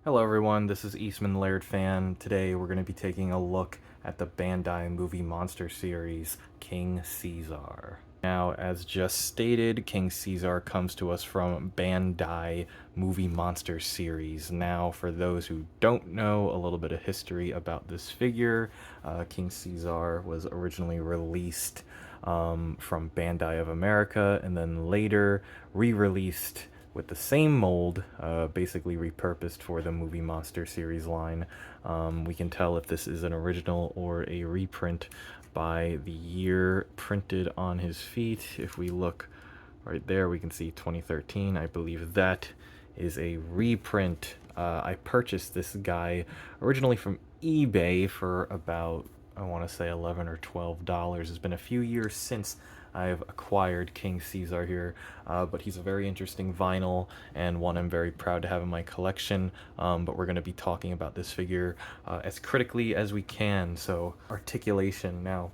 Hello everyone, this is Eastman Laird Fan. Today we're going to be taking a look at the Bandai movie monster series, King Caesar. Now, as just stated, King Caesar comes to us from Bandai Movie Monster Series. Now, for those who don't know a little bit of history about this figure, King Caesar was originally released from Bandai of America and then later re-released with the same mold, basically repurposed for the movie Monster series line. We can tell if this is an original or a reprint by the year printed on his feet. If we look right there, we can see 2013. I believe that is a reprint. I purchased this guy originally from eBay for about, I want to say, $11 or $12. It's been a few years since I've acquired King Caesar here, but he's a very interesting vinyl and one I'm very proud to have in my collection. But we're going to be talking about this figure as critically as we can. So, articulation now.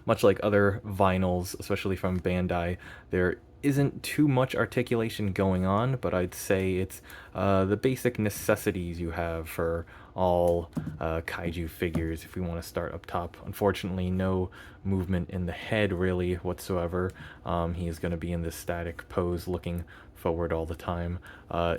Much like other vinyls, especially from Bandai, there isn't too much articulation going on, but I'd say it's the basic necessities you have for all kaiju figures. If we want to start up top, unfortunately, no movement in the head really whatsoever. He is going to be in this static pose looking forward all the time.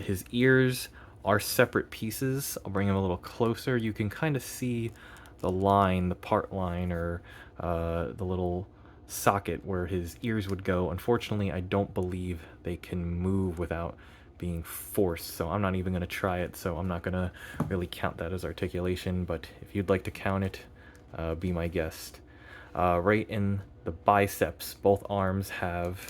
His ears are separate pieces. I'll bring him a little closer. You can kind of see the line, the part line, or the little socket where his ears would go. Unfortunately, I don't believe they can move without being forced, so I'm not even going to try it, so I'm not going to really count that as articulation, but if you'd like to count it, be my guest. Right in the biceps, both arms have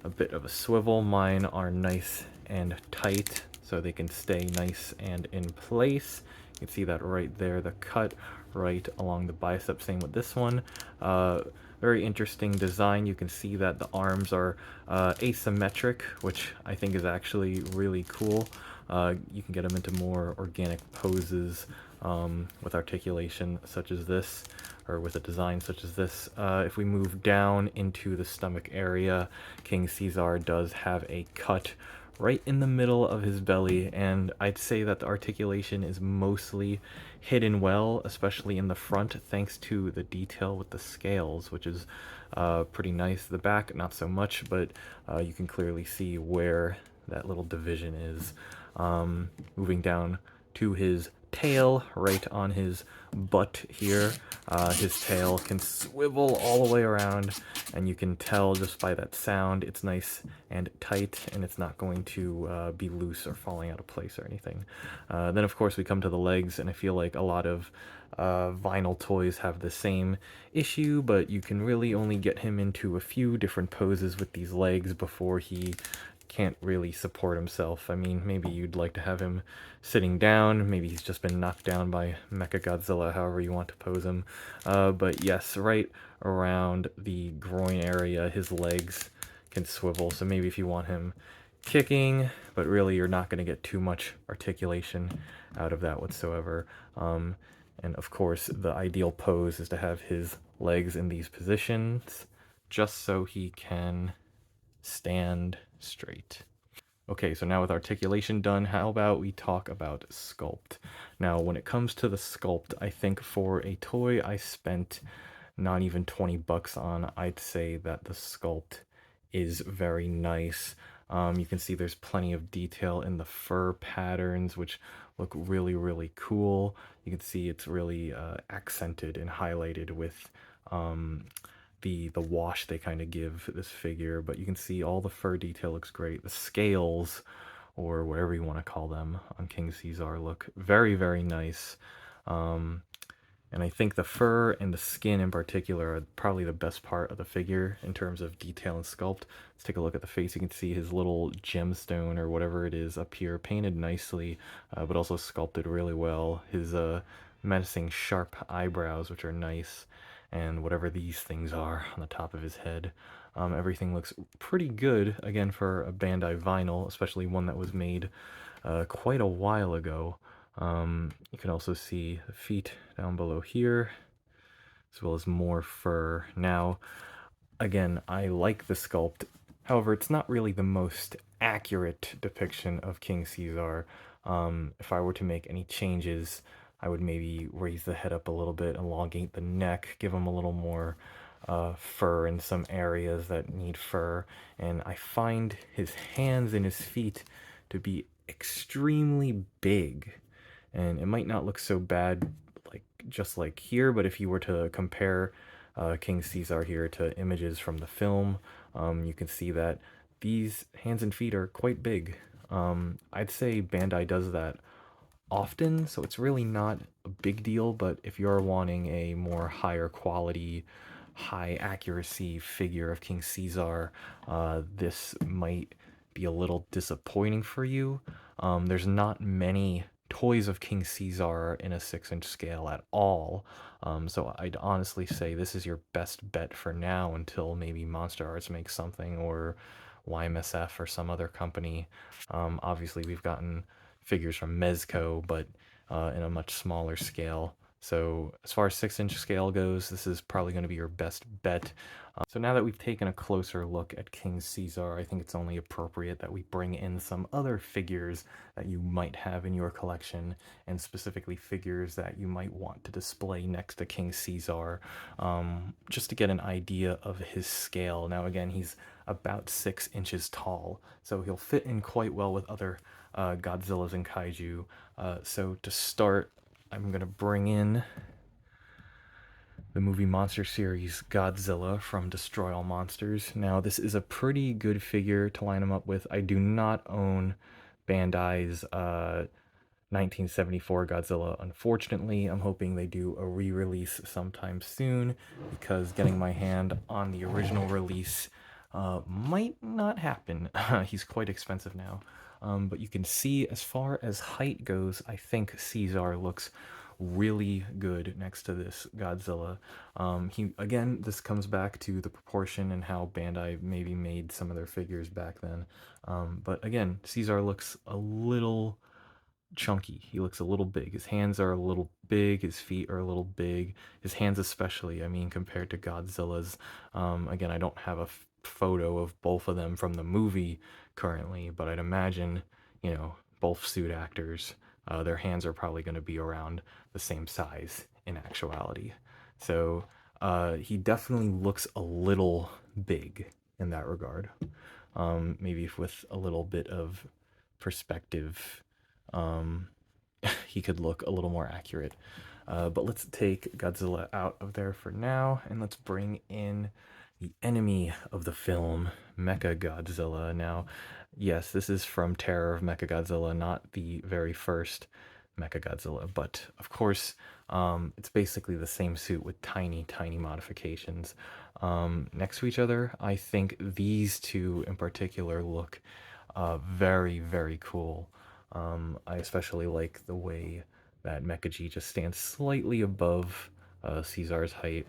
a bit of a swivel. Mine are nice and tight, so they can stay nice and in place. You can see that right there, the cut right along the bicep. Same with this one. Very interesting design. You can see that the arms are asymmetric, which I think is actually really cool. You can get them into more organic poses with articulation such as this, or with a design such as this. If we move down into the stomach area, King Caesar does have a cut right in the middle of his belly, and I'd say that the articulation is mostly hidden well, especially in the front, thanks to the detail with the scales, which is pretty nice. The back, not so much, but you can clearly see where that little division is. Moving down to his tail, right on his butt here. His tail can swivel all the way around, and you can tell just by that sound it's nice and tight, and it's not going to be loose or falling out of place or anything. Then of course we come to the legs, and I feel like a lot of vinyl toys have the same issue, but you can really only get him into a few different poses with these legs before he can't really support himself. I mean, maybe you'd like to have him sitting down, maybe he's just been knocked down by Mechagodzilla, however you want to pose him. But yes, right around the groin area, his legs can swivel, so maybe if you want him kicking, but really you're not going to get too much articulation out of that whatsoever. And of course, the ideal pose is to have his legs in these positions, just so he can stand straight. Okay, so now with articulation done, how about we talk about sculpt? Now, when it comes to the sculpt, I think for a toy I spent not even 20 bucks on, I'd say that the sculpt is very nice. You can see there's plenty of detail in the fur patterns, which look really, really cool. You can see it's really accented and highlighted with the wash they kind of give this figure, but you can see all the fur detail looks great. The scales, or whatever you want to call them, on King Caesar look very, very nice. And I think the fur and the skin in particular are probably the best part of the figure in terms of detail and sculpt. Let's take a look at the face. You can see his little gemstone or whatever it is up here, painted nicely, but also sculpted really well. His menacing sharp eyebrows, which are nice, and whatever these things are on the top of his head. Everything looks pretty good, again, for a Bandai vinyl, especially one that was made quite a while ago. You can also see the feet down below here, as well as more fur. Now, again, I like the sculpt. However, it's not really the most accurate depiction of King Caesar. If I were to make any changes, I would maybe raise the head up a little bit, elongate the neck, give him a little more fur in some areas that need fur. And I find his hands and his feet to be extremely big. And it might not look so bad like just like here, but if you were to compare King Caesar here to images from the film, you can see that these hands and feet are quite big. I'd say Bandai does that often, so it's really not a big deal, but if you're wanting a more higher quality, high accuracy figure of King Caesar, this might be a little disappointing for you. There's not many toys of King Caesar in a 6-inch scale at all, so I'd honestly say this is your best bet for now until maybe Monster Arts makes something, or YMSF or some other company. Obviously, we've gotten figures from Mezco, but in a much smaller scale. So as far as 6-inch scale goes, this is probably going to be your best bet. So now that we've taken a closer look at King Caesar, I think it's only appropriate that we bring in some other figures that you might have in your collection, and specifically figures that you might want to display next to King Caesar, just to get an idea of his scale. Now again, he's about 6 inches tall, so he'll fit in quite well with other Godzillas and Kaiju. So to start, I'm going to bring in the movie monster series Godzilla from Destroy All Monsters. Now, this is a pretty good figure to line him up with. I do not own Bandai's 1974 Godzilla, unfortunately. I'm hoping they do a re-release sometime soon, because getting my hand on the original release might not happen. He's quite expensive now. But you can see, as far as height goes, I think Caesar looks really good next to this Godzilla. Again, this comes back to the proportion and how Bandai maybe made some of their figures back then. But again, Caesar looks a little chunky. He looks a little big. His hands are a little big. His feet are a little big. His hands especially, I mean, compared to Godzilla's. Again, I don't have a photo of both of them from the movie currently, but I'd imagine, both suit actors, their hands are probably going to be around the same size in actuality. So he definitely looks a little big in that regard. Maybe with a little bit of perspective, he could look a little more accurate. But let's take Godzilla out of there for now, and let's bring in the enemy of the film, Mechagodzilla. Now, yes, this is from Terror of Mechagodzilla, not the very first Mechagodzilla, but of course, it's basically the same suit with tiny, tiny modifications. Next to each other, I think these two in particular look very, very cool. I especially like the way that Mechaji just stands slightly above Caesar's height.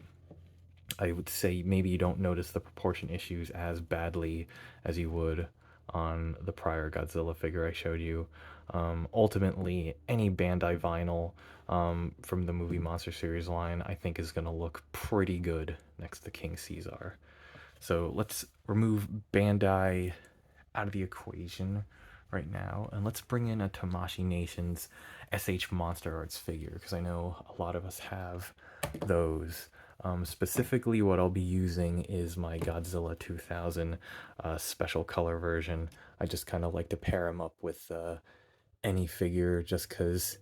I would say maybe you don't notice the proportion issues as badly as you would on the prior Godzilla figure I showed you. Ultimately, any Bandai vinyl from the movie Monster Series line, I think, is going to look pretty good next to King Caesar. So let's remove Bandai out of the equation right now, and let's bring in a Tamashii Nations SH Monster Arts figure, because I know a lot of us have those. Specifically, what I'll be using is my Godzilla 2000 special color version. I just kind of like to pair him up with any figure, just because,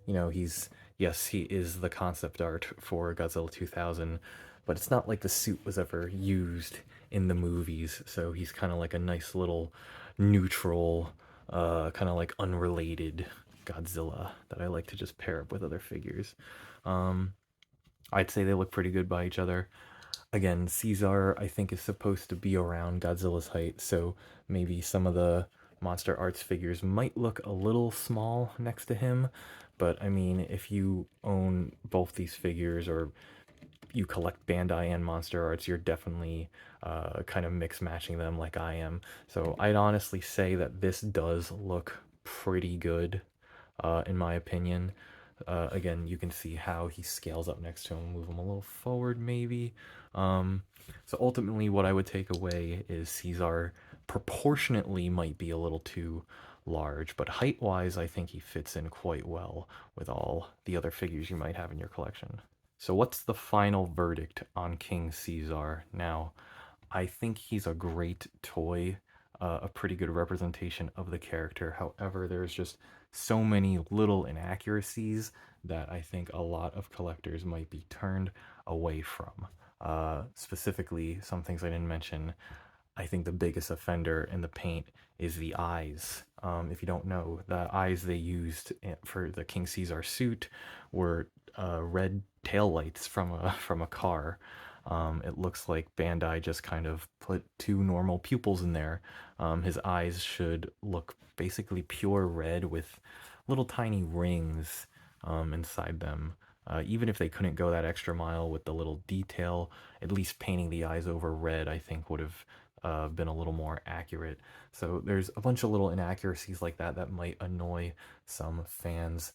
yes, he is the concept art for Godzilla 2000, but it's not like the suit was ever used in the movies, so he's kind of like a nice little neutral, kind of like unrelated Godzilla that I like to just pair up with other figures. I'd say they look pretty good by each other. Again, Caesar, I think, is supposed to be around Godzilla's height, so maybe some of the Monster Arts figures might look a little small next to him, but I mean, if you own both these figures, or you collect Bandai and Monster Arts, you're definitely kind of mix matching them like I am. So I'd honestly say that this does look pretty good, in my opinion. Again, you can see how he scales up next to him. Move him a little forward, maybe. So ultimately, what I would take away is Caesar proportionately might be a little too large, but height-wise, I think he fits in quite well with all the other figures you might have in your collection. So what's the final verdict on King Caesar? Now, I think he's a great toy, a pretty good representation of the character. However, there's just so many little inaccuracies that I think a lot of collectors might be turned away from. Specifically, some things I didn't mention. I think the biggest offender in the paint is the eyes. If you don't know, the eyes they used for the King Caesar suit were red taillights from a car. It looks like Bandai just kind of put two normal pupils in there. His eyes should look basically pure red with little tiny rings inside them. Even if they couldn't go that extra mile with the little detail, at least painting the eyes over red, I think would have been a little more accurate. So there's a bunch of little inaccuracies like that that might annoy some fans.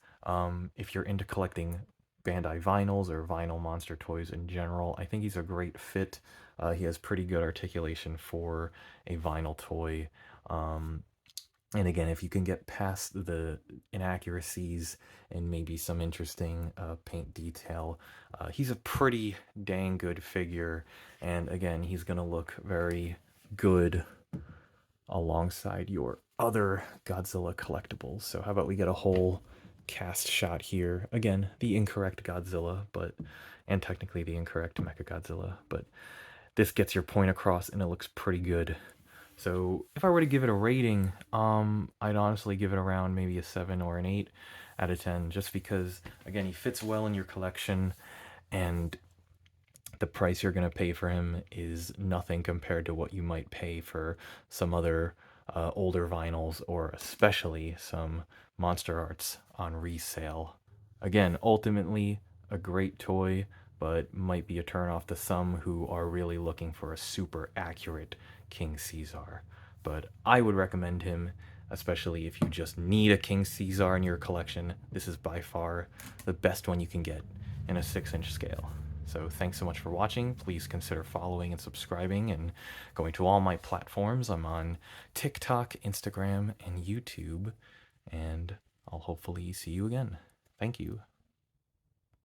If you're into collecting Bandai vinyls or vinyl monster toys in general, I think he's a great fit. He has pretty good articulation for a vinyl toy. And again, if you can get past the inaccuracies and maybe some interesting paint detail, he's a pretty dang good figure. And again, he's going to look very good alongside your other Godzilla collectibles. So how about we get a whole cast shot here? Again, the incorrect Godzilla, and technically the incorrect Mechagodzilla, but this gets your point across and it looks pretty good. So if I were to give it a rating, I'd honestly give it around maybe a 7 or an 8 out of 10, just because, again, he fits well in your collection, and the price you're going to pay for him is nothing compared to what you might pay for some other older vinyls, or especially some Monster Arts on resale. Again, ultimately, a great toy, but might be a turnoff to some who are really looking for a super accurate King Caesar. But I would recommend him, especially if you just need a King Caesar in your collection. This is by far the best one you can get in a 6-inch scale. So thanks so much for watching. Please consider following and subscribing and going to all my platforms. I'm on TikTok, Instagram, and YouTube, and I'll hopefully see you again. Thank you.